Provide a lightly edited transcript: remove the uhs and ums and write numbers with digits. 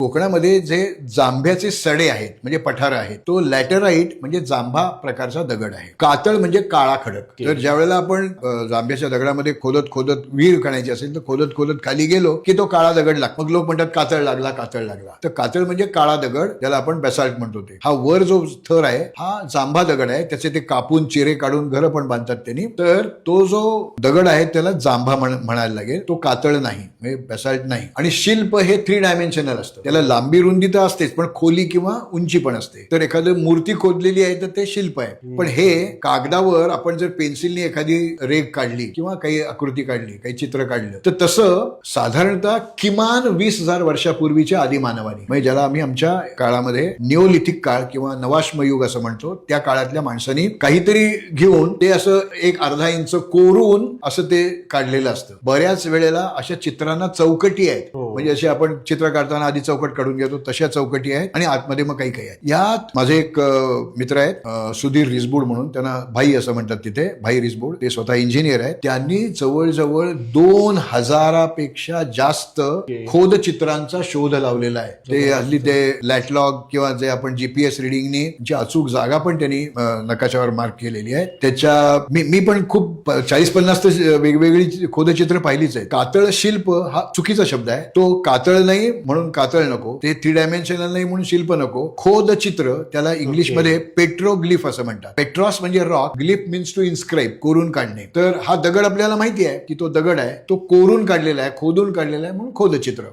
कोकणामध्ये जे जांभ्याचे सडे आहेत म्हणजे पठार आहेत तो लॅटराईट म्हणजे जांभा प्रकारचा दगड आहे. कातळ म्हणजे काळा खडक. तर ज्या वेळेला आपण जांभ्याच्या दगडामध्ये खोदत खोदत विहीर खणायची असेल तर खोदत खोदत खाली गेलो की तो काळा दगड लागतो. मग लोक म्हणतात कातळ लागला कातळ लागला. तर कातळ म्हणजे काळा दगड, त्याला आपण बेसाल्ट म्हणतो. ते हा वर जो थर आहे हा जांभा दगड आहे. त्याचे ते कापून चिरे काढून घरं पण बांधतात त्यांनी. तर तो जो दगड आहे त्याला जांभा म्हणायला लागेल. तो कातळ नाही म्हणजे बेसाल्ट नाही. आणि शिल्प हे 3 डायमेन्शनल असतं. त्याला लांबी रुंदी तर असतेच पण खोली किंवा उंची पण असते. तर एखादी मूर्ती खोदलेली आहे तर ते शिल्प आहे. पण हे कागदावर आपण जर पेन्सिलने एखादी रेघ काढली किंवा काही आकृती काढली, काही चित्र काढलं तर तसं साधारणतः किमान 20,000 वर्षापूर्वीच्या आदिमानवानी म्हणजे ज्याला आम्ही आमच्या काळामध्ये निओलिथिक काळ किंवा नवाश्मयुग असं म्हणतो त्या काळातल्या माणसांनी काहीतरी घेऊन ते असं 1-अर्धा इंच कोरून असं ते काढलेलं असतं. बऱ्याच वेळेला अशा चित्रांना चौकटी आहेत. म्हणजे असे आपण चित्र काढताना आधी चौकट काढून घेतो तशा चौकटी आहेत आणि आतमध्ये मग काही काही आहेत. यात माझे एक मित्र आहेत सुधीर रिसबूड म्हणून, त्यांना भाई असं म्हणतात तिथे, भाई रिसबूड. ते स्वतः इंजिनियर आहेत. त्यांनी जवळजवळ 2,000पेक्षा जास्त खोदचित्रांचा शोध लावलेला आहे. ते हल्ली ते लॅटलॉग किंवा जे आपण जीपीएस रिडिंगनी जी अचूक जागा पण त्यांनी नकाशावर मार्क केलेली आहे. त्याच्या मी पण खूप 40-50 वेगवेगळी खोदचित्र पाहिलीच आहे. कातळ शिल्प हा चुकीचा शब्द आहे. तो कातळ नाही म्हणून कातळ नको, ते 3 डायमेन्शनल नाही म्हणून शिल्प नको. खोद चित्र त्याला इंग्लिशमध्ये पेट्रोग्लिफ असं म्हणतात. पेट्रॉस म्हणजे rock, glyph means to inscribe, कोरून काढणे. तर हा दगड आपल्याला माहिती आहे की तो दगड आहे, तो कोरून काढलेला आहे, खोदून काढलेला आहे म्हणून खोदचित्र.